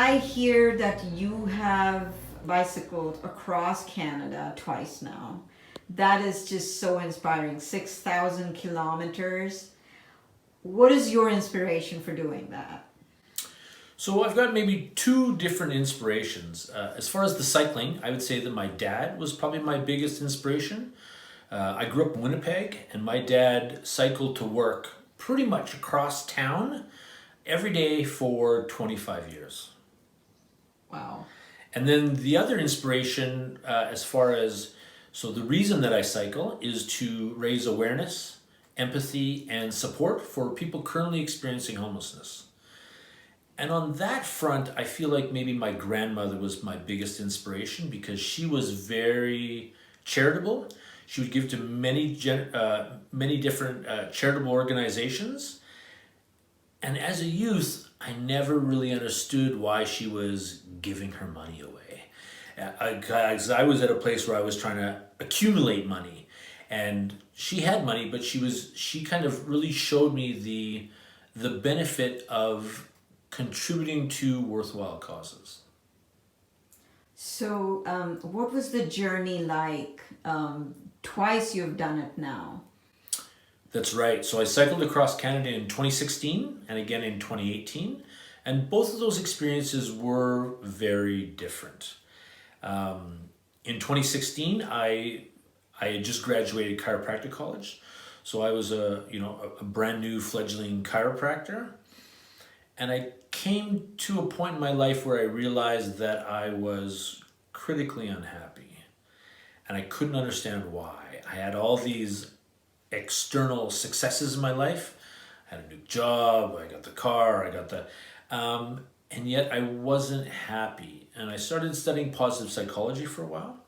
I hear that you have bicycled across Canada twice now. That is just so inspiring. 6,000 kilometers. What is your inspiration for doing that? So I've got maybe two different inspirations. As far as the cycling, I would say that my dad was probably my biggest inspiration. I grew up in Winnipeg, and my dad cycled to work pretty much across town every day for 25 years. Wow. And then the other inspiration, as far as so the reason that I cycle is to raise awareness, empathy, and support for people currently experiencing homelessness. And on that front, I feel like maybe my grandmother was my biggest inspiration because she was very charitable. She would give to many different charitable organizations. And as a youth, I never really understood why she was giving her money away. I was at a place where I was trying to accumulate money, and she had money, but she kind of really showed me the benefit of contributing to worthwhile causes. So, what was the journey like? Twice you've done it now. That's right. So I cycled across Canada in 2016 and again in 2018, and both of those experiences were very different. In 2016, I had just graduated chiropractic college, so I was a brand new fledgling chiropractor, and I came to a point in my life where I realized that I was critically unhappy, and I couldn't understand why. I had all these external successes in my life. I had a new job, I got the car, I got the and yet I wasn't happy. And I started studying positive psychology for a while,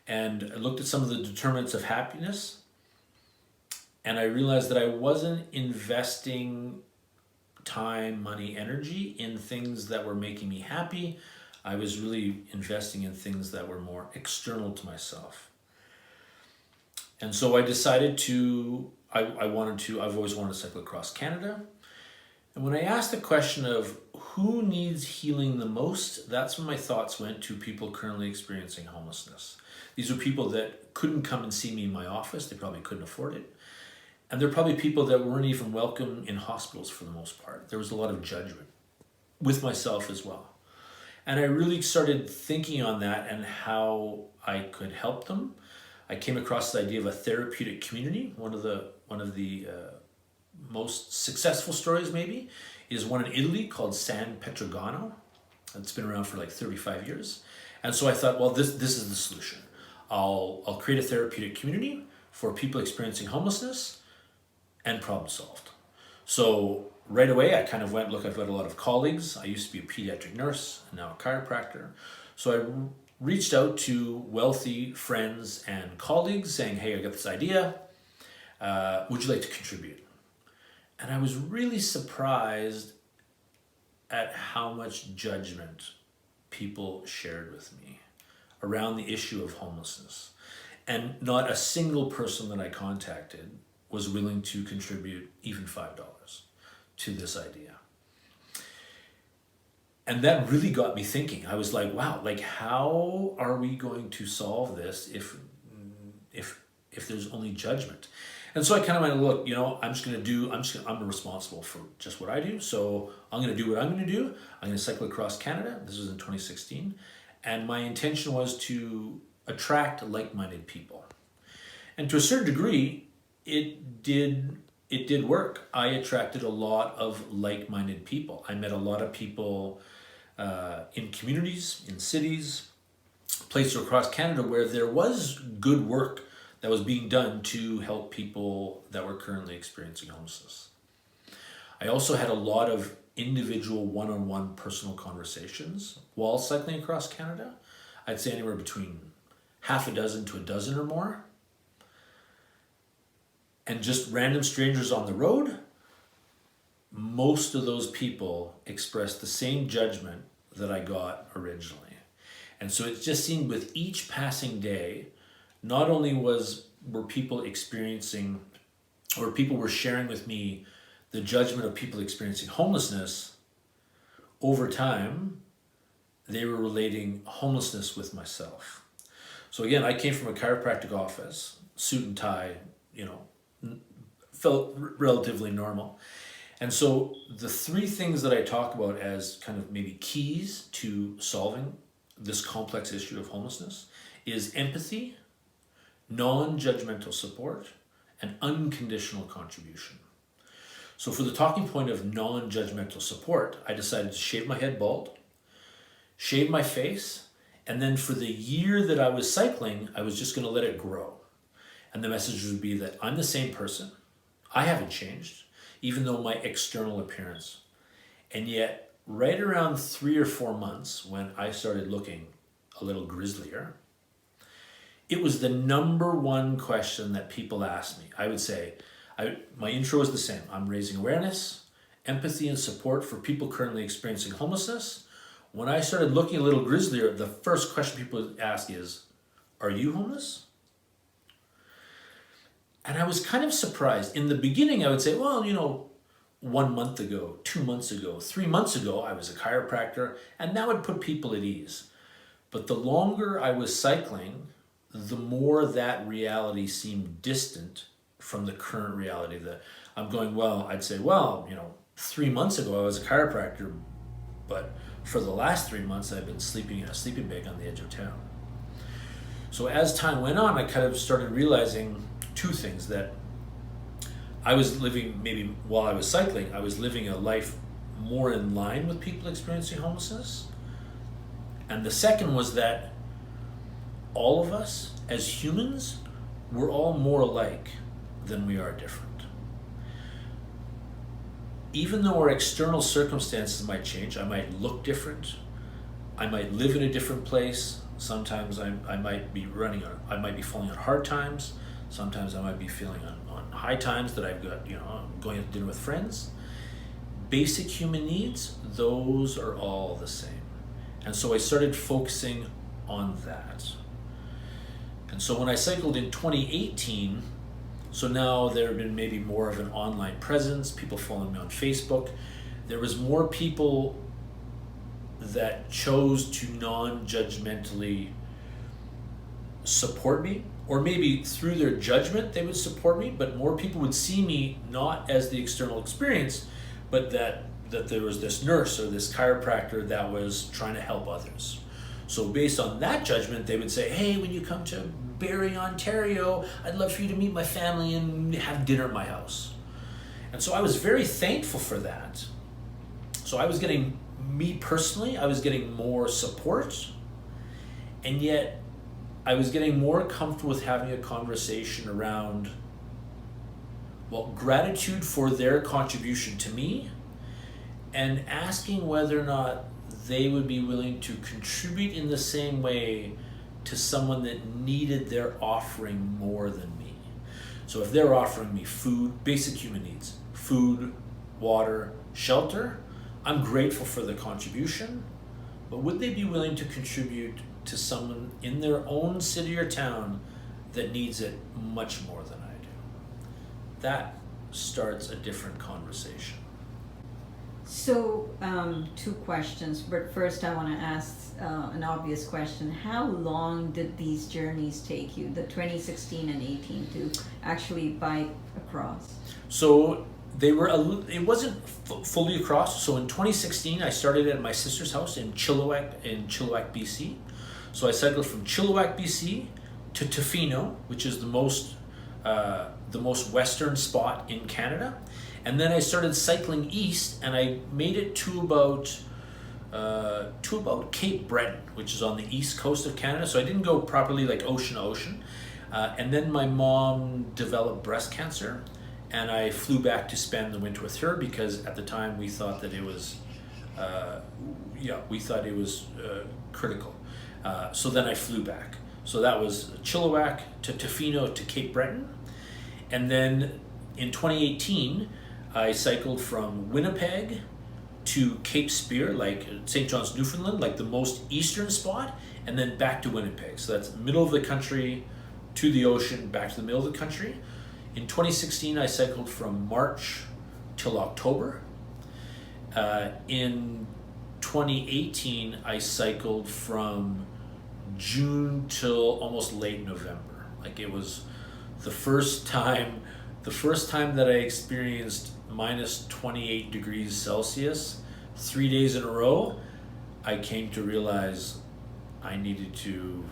and I looked at some of the determinants of happiness, and I realized that I wasn't investing time, money, energy in things that were making me happy. I was really investing in things that were more external to myself. And so I decided I've always wanted to cycle across Canada. And when I asked the question of who needs healing the most, that's when my thoughts went to people currently experiencing homelessness. These were people that couldn't come and see me in my office. They probably couldn't afford it. And they're probably people that weren't even welcome in hospitals for the most part. There was a lot of judgment with myself as well. And I really started thinking on that and how I could help them. I came across the idea of a therapeutic community. One of the most successful stories maybe is one in Italy called San Petrogano. It's been around for like 35 years. And so I thought, well, this is the solution. I'll create a therapeutic community for people experiencing homelessness, and problem solved. So right away I kind of went, look, I've got a lot of colleagues. I used to be a pediatric nurse and now a chiropractor. So I reached out to wealthy friends and colleagues saying, hey, I got this idea. Would you like to contribute? And I was really surprised at how much judgment people shared with me around the issue of homelessness. And not a single person that I contacted was willing to contribute even $5 to this idea. And that really got me thinking. I was like, wow, like how are we going to solve this if there's only judgment? And so I kind of went, look, I'm responsible for just what I do. So I'm going to do what I'm going to do. I'm going to cycle across Canada. This was in 2016. And my intention was to attract like-minded people. And to a certain degree, it did work. I attracted a lot of like-minded people. I met a lot of people in communities, in cities, places across Canada where there was good work that was being done to help people that were currently experiencing homelessness. I also had a lot of individual one-on-one personal conversations while cycling across Canada. I'd say anywhere between half a dozen to a dozen or more. And just random strangers on the road, most of those people expressed the same judgment that I got originally. And so it just seemed with each passing day, not only were people experiencing, or people were sharing with me the judgment of people experiencing homelessness, over time, they were relating homelessness with myself. So again, I came from a chiropractic office, suit and tie, felt relatively normal. And so the three things that I talk about as kind of maybe keys to solving this complex issue of homelessness is empathy, non-judgmental support, and unconditional contribution. So for the talking point of non-judgmental support, I decided to shave my head bald, shave my face, and then for the year that I was cycling, I was just going to let it grow. And the message would be that I'm the same person. I haven't changed, even though my external appearance. And yet, right around 3 or 4 months, when I started looking a little grislier, it was the number one question that people asked me. I would say, my intro is the same. I'm raising awareness, empathy, and support for people currently experiencing homelessness. When I started looking a little grislier, the first question people would ask is, are you homeless? And I was kind of surprised. In the beginning, I would say, well, 1 month ago, 2 months ago, 3 months ago, I was a chiropractor, and that would put people at ease. But the longer I was cycling, the more that reality seemed distant from the current reality that I'm going, I'd say, 3 months ago I was a chiropractor, but for the last 3 months I've been sleeping in a sleeping bag on the edge of town. So as time went on, I kind of started realizing two things: that I was living, maybe while I was cycling, I was living a life more in line with people experiencing homelessness. And the second was that all of us as humans, we're all more alike than we are different. Even though our external circumstances might change, I might look different, I might live in a different place, sometimes I might be falling on hard times, sometimes I might be feeling on high times that I've got, I'm going to dinner with friends. Basic human needs, those are all the same. And so I started focusing on that. And so when I cycled in 2018, so now there had been maybe more of an online presence, people following me on Facebook. There was more people that chose to non-judgmentally support me, or maybe through their judgment they would support me, but more people would see me not as the external experience, but that there was this nurse or this chiropractor that was trying to help others. So based on that judgment, they would say, hey, when you come to Barrie, Ontario, I'd love for you to meet my family and have dinner at my house. And so I was very thankful for that. So I was getting, me personally, I was getting more support, and yet I was getting more comfortable with having a conversation around, gratitude for their contribution to me, and asking whether or not they would be willing to contribute in the same way to someone that needed their offering more than me. So if they're offering me food, basic human needs, food, water, shelter, I'm grateful for the contribution, but would they be willing to contribute to someone in their own city or town that needs it much more than I do? That starts a different conversation. So, 2 questions, but first I want to ask an obvious question. How long did these journeys take you, the 2016 and 18, to actually bike across? So they were, it wasn't fully across. So in 2016, I started at my sister's house in Chilliwack, BC. So I cycled from Chilliwack, BC to Tofino, which is the most western spot in Canada. And then I started cycling east, and I made it to about Cape Breton, which is on the east coast of Canada. So I didn't go properly like ocean to ocean. And then my mom developed breast cancer, and I flew back to spend the winter with her because at the time we thought that it was, critical. So then I flew back. So that was Chilliwack to Tofino to Cape Breton. And then in 2018, I cycled from Winnipeg to Cape Spear, like St. John's, Newfoundland, like the most eastern spot, and then back to Winnipeg. So that's middle of the country to the ocean, back to the middle of the country. In 2016, I cycled from March till October. In 2018, I cycled from June till almost late November. Like it was the first time that I experienced minus 28 degrees Celsius 3 days in a row. I came to realize I needed to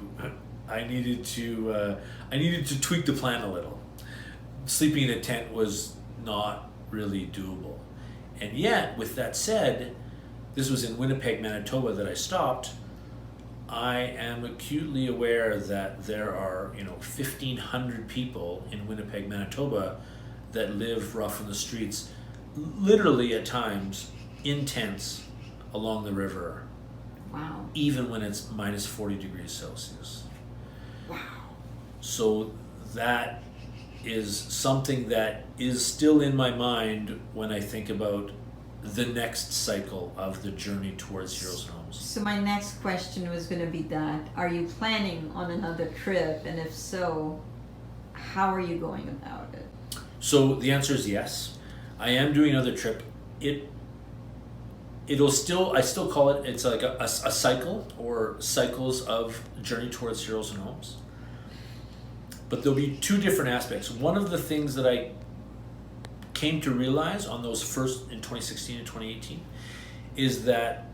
tweak the plan a little. Sleeping in a tent was not really doable. And yet, with that said, this was in Winnipeg, Manitoba that I stopped. I am acutely aware that there are, 1,500 people in Winnipeg, Manitoba that live rough on the streets, literally at times in tents along the river. Wow. Even when it's minus 40 degrees Celsius. Wow. So that is something that is still in my mind when I think about the next cycle of the journey towards Heroes and Homes. So my next question was going to be that, are you planning on another trip? And if so, how are you going about it? So the answer is yes. I am doing another trip. I still call it, it's like a cycle or cycles of journey towards Heroes and Homes. But there'll be two different aspects. One of the things that I came to realize on those first in 2016 and 2018 is that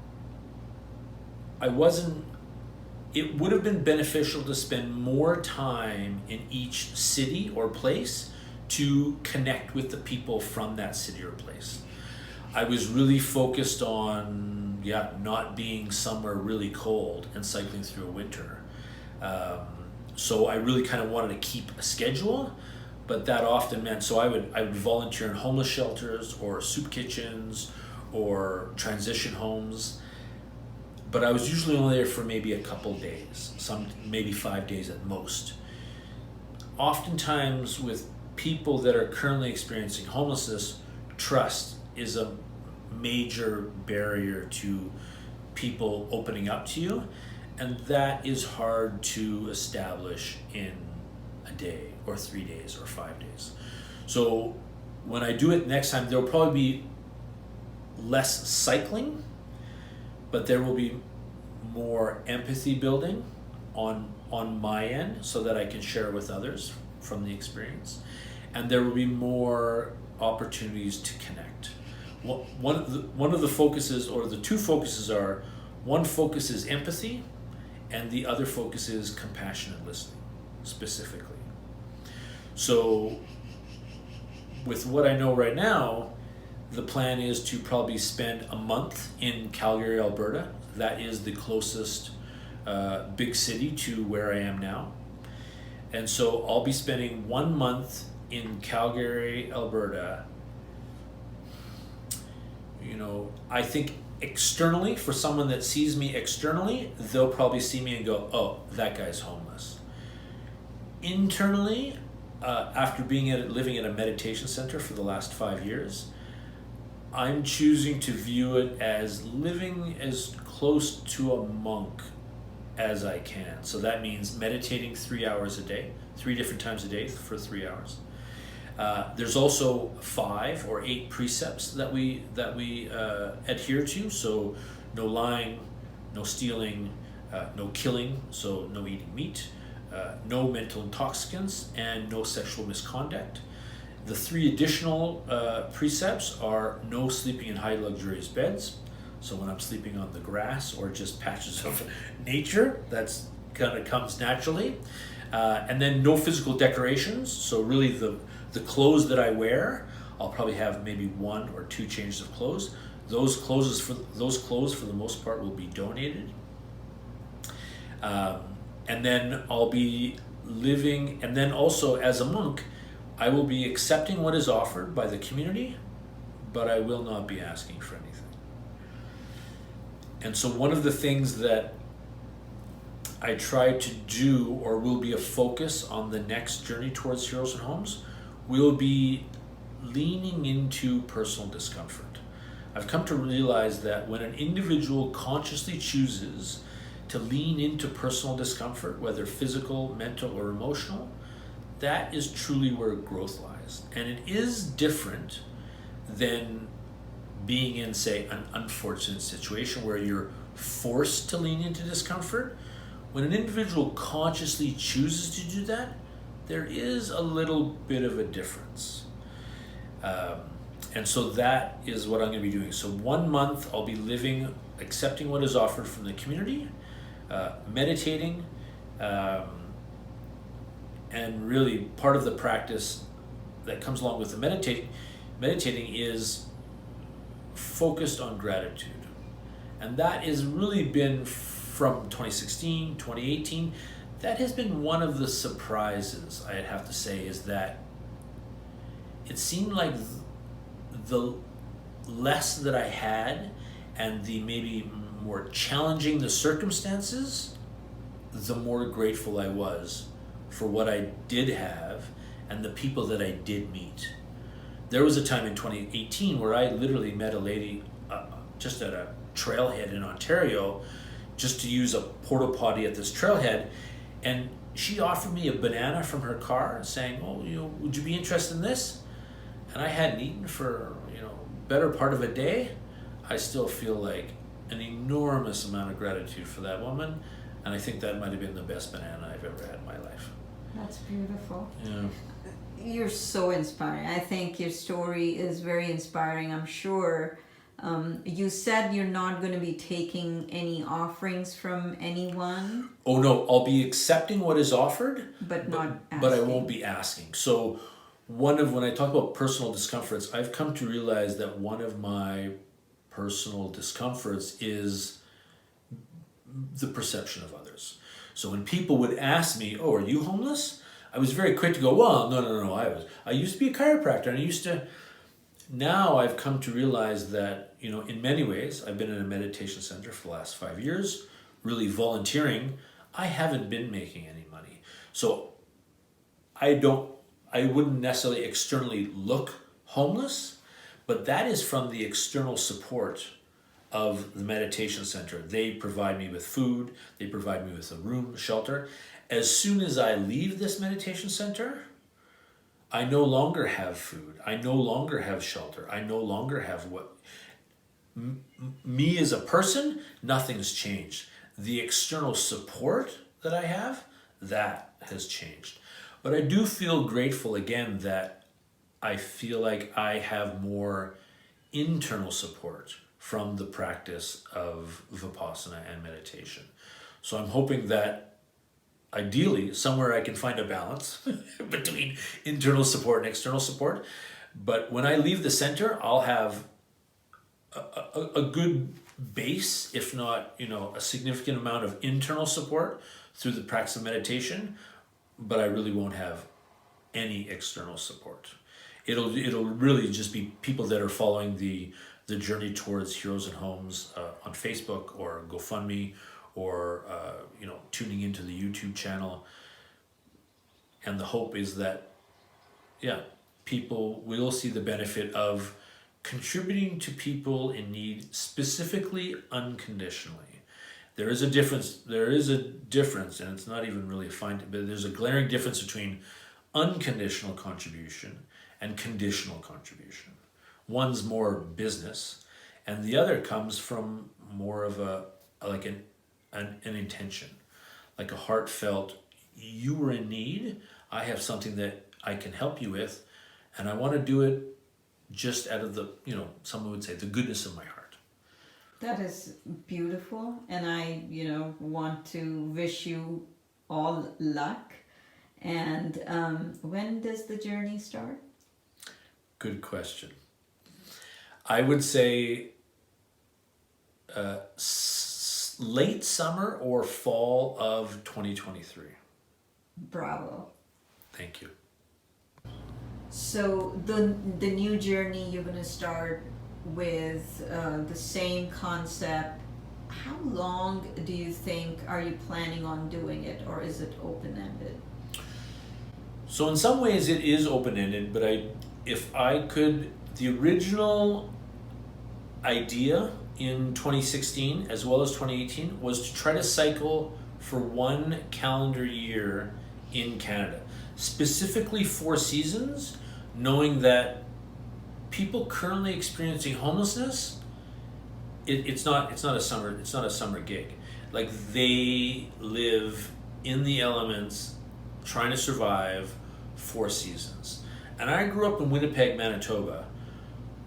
it would have been beneficial to spend more time in each city or place to connect with the people from that city or place. I was really focused on not being somewhere really cold and cycling through a winter. So I really kind of wanted to keep a schedule, but that often meant, so I would volunteer in homeless shelters or soup kitchens or transition homes, but I was usually only there for maybe a couple days, maybe 5 days at most. Oftentimes with people that are currently experiencing homelessness, trust is a major barrier to people opening up to you, and that is hard to establish in a day or 3 days or 5 days. So when I do it next time, there'll probably be less cycling, but there will be more empathy building on my end so that I can share with others from the experience, and there will be more opportunities to connect. One of the focuses, or the two focuses are, one focus is empathy and the other focus is compassionate listening specifically. So with what I know right now, the plan is to probably spend a month in Calgary, Alberta. That is the closest big city to where I am now. And so I'll be spending 1 month in Calgary, Alberta. I think externally, for someone that sees me externally, they'll probably see me and go, oh, that guy's homeless. Internally, after living at a meditation center for the last 5 years, I'm choosing to view it as living as close to a monk as I can. So that means meditating 3 hours a day, 3 different times a day for 3 hours. There's also 5 or 8 precepts that we adhere to. So no lying, no stealing, no killing, so no eating meat, no mental intoxicants, and no sexual misconduct. The 3 additional precepts are no sleeping in high luxurious beds. So when I'm sleeping on the grass or just patches of nature, that's kind of comes naturally. And then no physical decorations. So really the clothes that I wear, I'll probably have maybe 1 or 2 changes of clothes. Those clothes for the most part will be donated. And then I'll be living, and then also as a monk, I will be accepting what is offered by the community, but I will not be asking for anything. And so one of the things that I try to do, or will be a focus on the next journey towards Heroes and Homes, will be leaning into personal discomfort. I've come to realize that when an individual consciously chooses to lean into personal discomfort, whether physical, mental, or emotional, that is truly where growth lies. And it is different than being in, say, an unfortunate situation where you're forced to lean into discomfort. When an individual consciously chooses to do that, there is a little bit of a difference. And so that is what I'm going to be doing. So 1 month I'll be living, accepting what is offered from the community, meditating, and really part of the practice that comes along with the meditating is focused on gratitude. And that has really been from 2016, 2018. That has been one of the surprises, I'd have to say, is that it seemed like the less that I had and the maybe more challenging the circumstances, the more grateful I was for what I did have and the people that I did meet. There was a time in 2018 where I literally met a lady just at a trailhead in Ontario, just to use a porta potty at this trailhead, and she offered me a banana from her car, saying, "Oh, would you be interested in this?" And I hadn't eaten for better part of a day. I still feel like an enormous amount of gratitude for that woman, and I think that might have been the best banana I've ever had in my life. That's beautiful. Yeah. You're so inspiring. I think your story is very inspiring. I'm sure. You said you're not going to be taking any offerings from anyone. Oh no, I'll be accepting what is offered, but not asking. But I won't be asking. So when I talk about personal discomforts, I've come to realize that one of my personal discomforts is the perception of others. So when people would ask me, "Oh, are you homeless?" I was very quick to go, "Well, no. I used to be a chiropractor, and I used to." Now I've come to realize that, in many ways, I've been in a meditation center for the last 5 years, really volunteering. I haven't been making any money. So I wouldn't necessarily externally look homeless, but that is from the external support of the meditation center. They provide me with food, they provide me with a room, shelter. As soon as I leave this meditation center, I no longer have food. I no longer have shelter. I no longer have me as a person, nothing's changed. The external support that I have, that has changed. But I do feel grateful again that I feel like I have more internal support from the practice of Vipassana and meditation. So I'm hoping that ideally, somewhere I can find a balance between internal support and external support. But when I leave the center, I'll have a good base, if not, a significant amount of internal support through the practice of meditation, but I really won't have any external support. It'll really just be people that are following the journey towards Heroes and Homes on Facebook or GoFundMe, or tuning into the YouTube channel. And the hope is that, people will see the benefit of contributing to people in need, specifically unconditionally. There is a difference, and it's not even really but there's a glaring difference between unconditional contribution and conditional contribution. One's more business, and the other comes from more of an intention, like a heartfelt, you were in need, I have something that I can help you with, and I want to do it just out of the, someone would say, the goodness of my heart. That is beautiful, and I, want to wish you all luck. And when does the journey start? Good question. I would say late summer or fall of 2023. Bravo. Thank you. So the new journey, you're going to start with the same concept. How long do you think are you planning on doing it, or is it open-ended? So in some ways it is open-ended, but the original idea in 2016 as well as 2018 was to try to cycle for 1 calendar year in Canada, specifically 4 seasons, knowing that people currently experiencing homelessness, it's not a summer gig. Like, they live in the elements, trying to survive 4 seasons. And I grew up in Winnipeg, Manitoba.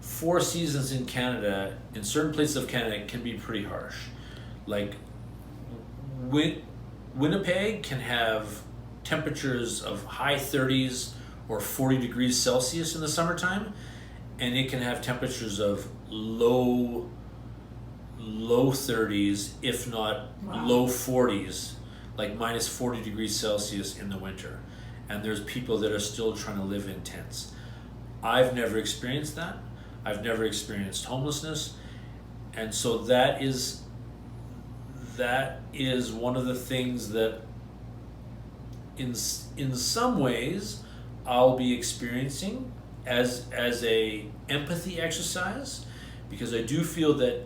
4 seasons in Canada, in certain places of Canada, can be pretty harsh. Like, Winnipeg can have temperatures of high 30s or 40 degrees Celsius in the summertime, and it can have temperatures of low 30s, if not low 40s, like minus 40 degrees Celsius in the winter. And there's people that are still trying to live in tents. I've never experienced that. I've never experienced homelessness. And so that is one of the things that in some ways I'll be experiencing as a empathy exercise, because I do feel that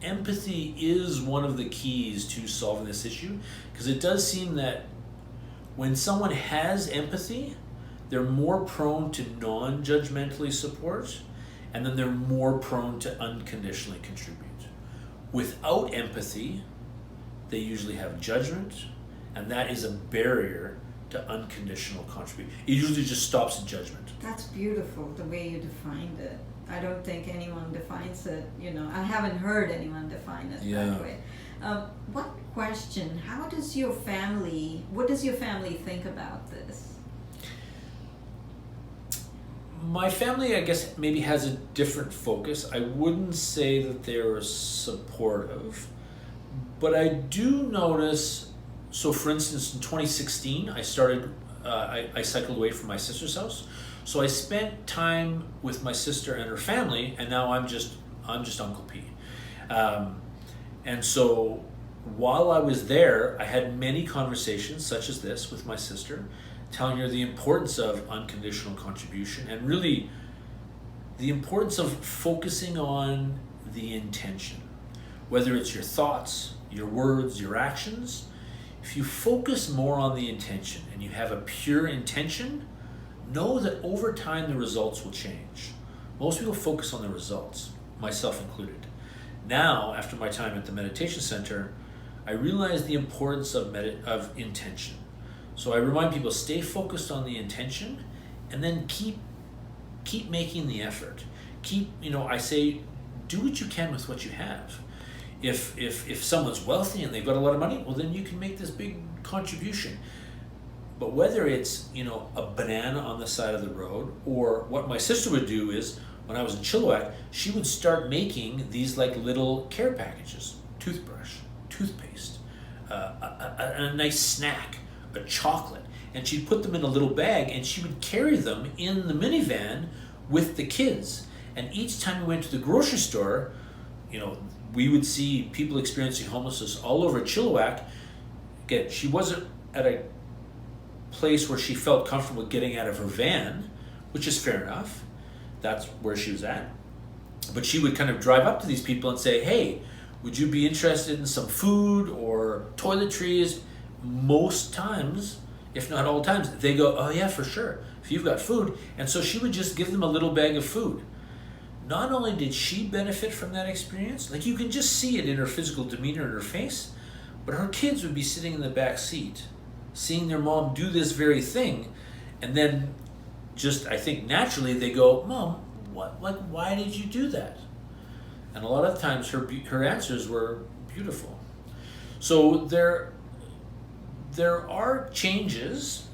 empathy is one of the keys to solving this issue, because it does seem that when someone has empathy, they're more prone to non-judgmentally support, and then they're more prone to unconditionally contribute. Without empathy, they usually have judgment, and that is a barrier to unconditional contribution. It usually just stops at judgment. That's beautiful, the way you defined it. I don't think anyone defines it, I haven't heard anyone define it that way. What question, what does your family think about this? My family, I guess, maybe has a different focus. I wouldn't say that they're supportive, but I do notice, so for instance, in 2016, I cycled away from my sister's house. So I spent time with my sister and her family, and now I'm just Uncle P. And so while I was there, I had many conversations such as this with my sister, telling her the importance of unconditional contribution, and really the importance of focusing on the intention. Whether it's your thoughts, your words, your actions, if you focus more on the intention and you have a pure intention, know that over time the results will change. Most people focus on the results, myself included. Now, after my time at the meditation center, I realize the importance of intention. So I remind people, stay focused on the intention, and then keep making the effort. I say, do what you can with what you have. If someone's wealthy and they've got a lot of money, well, then you can make this big contribution. But whether it's, a banana on the side of the road, or what my sister would do is, when I was in Chilliwack, she would start making these like little care packages, toothbrush, toothpaste, a nice snack, a chocolate, and she'd put them in a little bag, and she would carry them in the minivan with the kids. And each time we went to the grocery store, we would see people experiencing homelessness all over Chilliwack. Again, she wasn't at a place where she felt comfortable getting out of her van, which is fair enough. That's where she was at. But she would kind of drive up to these people and say, hey, would you be interested in some food or toiletries? Most times, if not all times, they go, oh yeah, for sure, if you've got food. And so she would just give them a little bag of food. Not only did she benefit from that experience, like you can just see it in her physical demeanor in her face, but her kids would be sitting in the back seat, seeing their mom do this very thing, and then just, I think naturally they go, Mom, why did you do that? And a lot of times her answers were beautiful. So there are changes,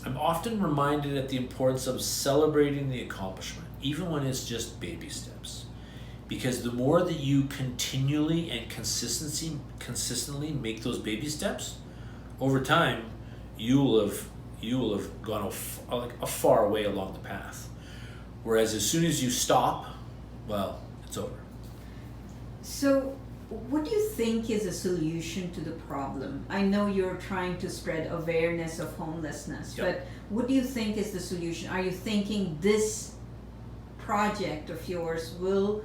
I'm often reminded at the importance of celebrating the accomplishment, even when it's just baby steps. Because the more that you continually and consistently make those baby steps, over time, you will have gone a far way along the path. Whereas as soon as you stop, well, it's over. So, what do you think is a solution to the problem? I know you're trying to spread awareness of homelessness, Yep. but what do you think is the solution? Are you thinking this project of yours will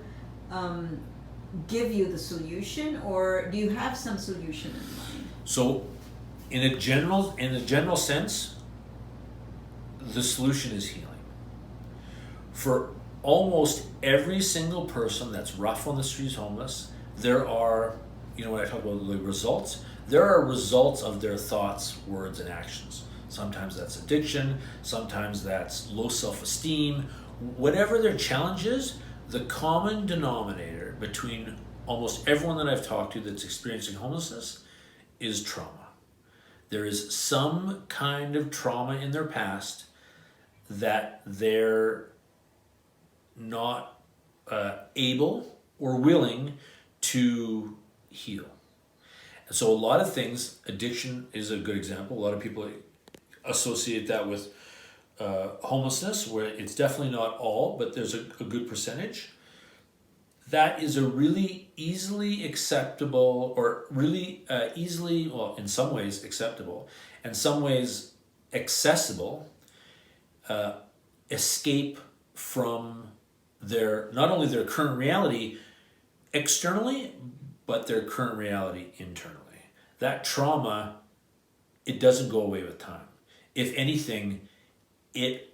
give you the solution, or do you have some solution in mind? So, in a general sense, the solution is healing. For almost every single person that's rough on the streets homeless, there are, when I talk about the results, there are results of their thoughts, words, and actions. Sometimes that's addiction, sometimes that's low self-esteem. Whatever their challenge is, the common denominator between almost everyone that I've talked to that's experiencing homelessness is trauma. There is some kind of trauma in their past that they're not able or willing to heal. And so a lot of things, addiction is a good example. A lot of people associate that with homelessness, where it's definitely not all, but there's a good percentage. That is a really easily acceptable, or really easily, well, in some ways acceptable, and some ways accessible escape from not only their current reality externally, but their current reality internally. That trauma, it doesn't go away with time. If anything, it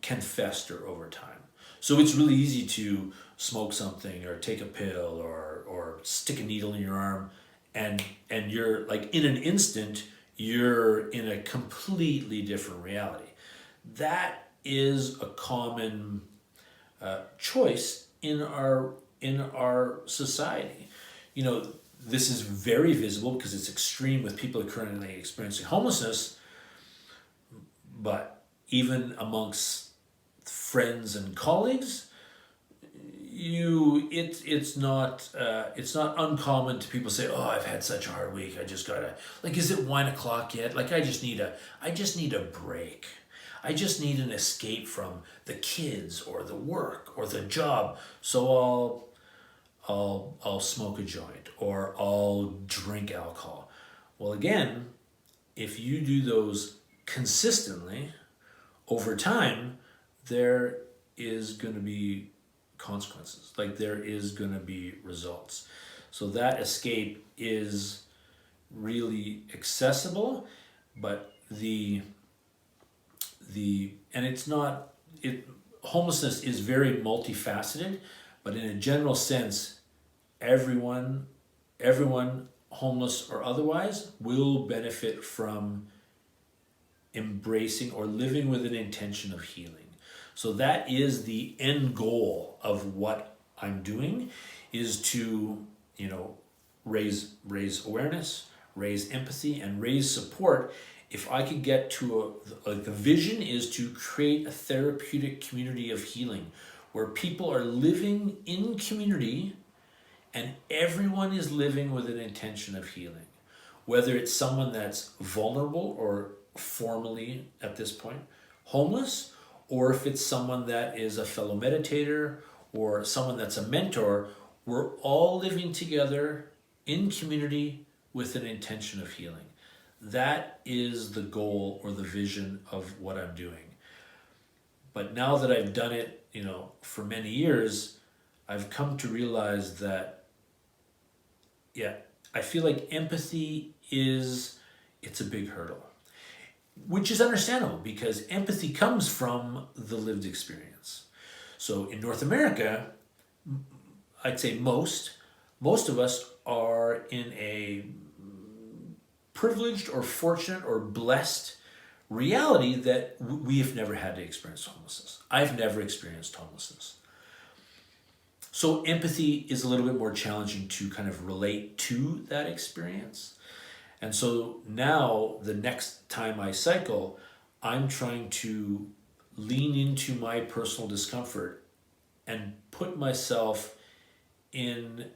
can fester over time. So it's really easy to smoke something or take a pill or stick a needle in your arm, and you're like, in an instant, you're in a completely different reality. That is a common choice in our society. This is very visible because it's extreme with people currently experiencing homelessness, but even amongst friends and colleagues, it's not uncommon to people say, "Oh, I've had such a hard week. I just gotta, is it 1:00 yet? I just need a break. I just need an escape from the kids or the work or the job. So I'll smoke a joint or I'll drink alcohol." Well, again, if you do those consistently over time, there is going to be consequences. There is going to be results. So that escape is really accessible, but homelessness is very multifaceted, but in a general sense, everyone, homeless or otherwise, will benefit from embracing or living with an intention of healing. So that is the end goal of what I'm doing, is to, raise awareness, raise empathy, and raise support. If I could get to the vision is to create a therapeutic community of healing where people are living in community and everyone is living with an intention of healing. Whether it's someone that's vulnerable or formally, at this point, homeless, or if it's someone that is a fellow meditator or someone that's a mentor, we're all living together in community with an intention of healing. That is the goal or the vision of what I'm doing. But now that I've done it, for many years, I've come to realize that, I feel like empathy it's a big hurdle, which is understandable because empathy comes from the lived experience. So in North America, I'd say most of us are in a privileged or fortunate or blessed reality that we have never had to experience homelessness. I've never experienced homelessness. So empathy is a little bit more challenging to kind of relate to that experience. And so now the next time I cycle, I'm trying to lean into my personal discomfort and put myself in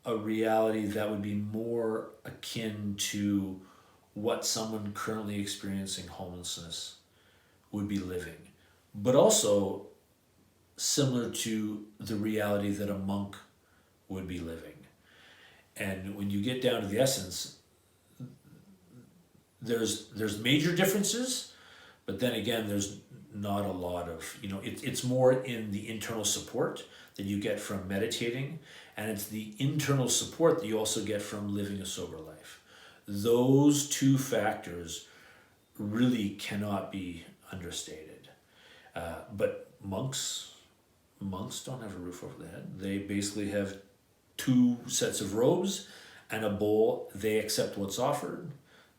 a reality that would be more akin to what someone currently experiencing homelessness would be living, but also similar to the reality that a monk would be living. And when you get down to the essence, there's major differences, but then again, there's not a lot of, it's more in the internal support that you get from meditating, and it's the internal support that you also get from living a sober life. Those two factors really cannot be understated. But monks don't have a roof over their head. They basically have two sets of robes and a bowl. They accept what's offered.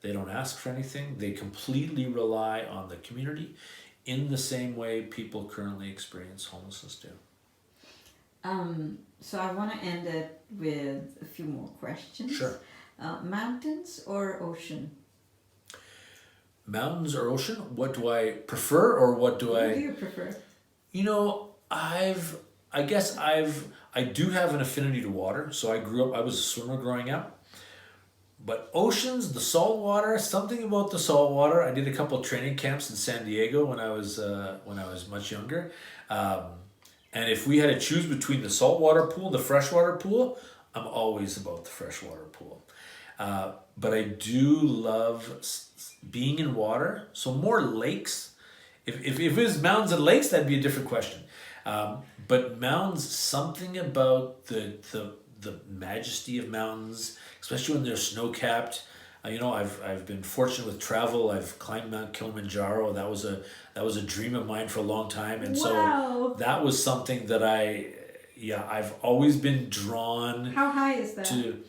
They don't ask for anything. They completely rely on the community in the same way people currently experience homelessness do. So I want to end it with a few more questions. Sure. Mountains or ocean? Mountains or ocean? What do I prefer, or what do What do you prefer? You know, I do have an affinity to water. So I was a swimmer growing up. But oceans, the salt water, something about the salt water. I did a couple of training camps in San Diego when I was much younger. And if we had to choose between the saltwater pool and the freshwater pool, I'm always about the freshwater pool. But I do love being in water, so more lakes. If it was mountains and lakes, that'd be a different question. But mountains, something about the majesty of mountains, especially when they're snow-capped. I've been fortunate with travel. I've climbed Mount Kilimanjaro. That was a dream of mine for a long time, and Wow. so that was something that I've always been drawn. How high is that? To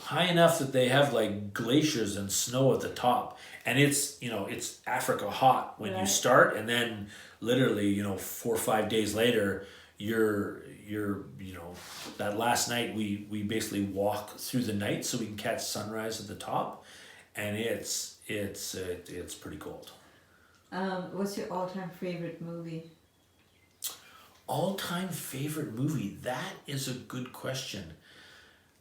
high enough that they have like glaciers and snow at the top, and it's Africa hot when you Right. start, and then literally 4 or 5 days later you're that last night we basically walk through the night so we can catch sunrise at the top, and it's pretty cold. What's your all-time favorite movie? All-time favorite movie? That is a good question.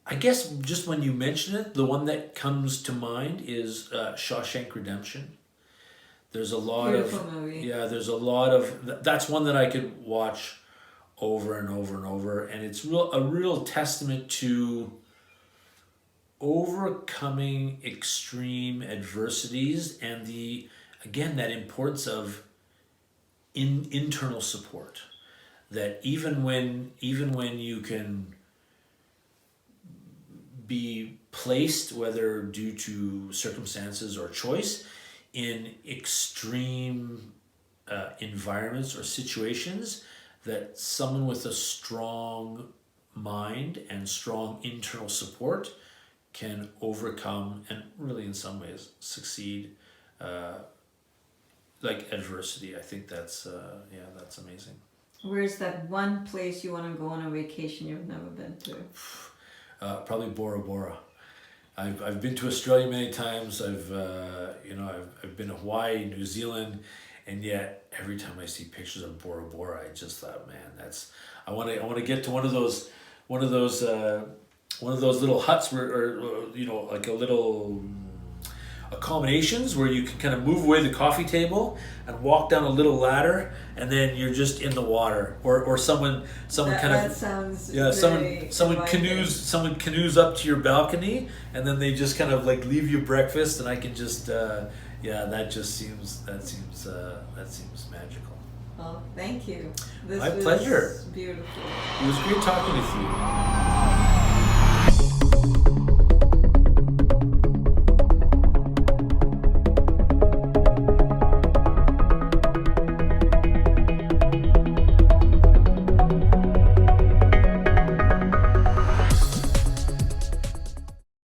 I guess just when you mention it, the one that comes to mind is Shawshank Redemption. There's a lot Beautiful movie. Yeah, there's a lot of, that's one that I could watch over and over and over, and it's a real testament to overcoming extreme adversities and that importance of internal support. That even when you can be placed, whether due to circumstances or choice, in extreme environments or situations, that someone with a strong mind and strong internal support can overcome and really in some ways succeed like adversity. I think that's amazing. Where's that one place you want to go on a vacation you've never been to? Probably Bora Bora. I've been to Australia many times. I've been to Hawaii, New Zealand, and yet every time I see pictures of Bora Bora, I just thought, man, I want to get to one of those little huts where, like a little accommodations where you can kind of move away the coffee table and walk down a little ladder, and then you're just in the water, or someone That sounds someone canoes up to your balcony, and then they just kind of like leave you breakfast, and I can just that seems magical. Oh, thank you. My pleasure. Beautiful. It was great talking with you.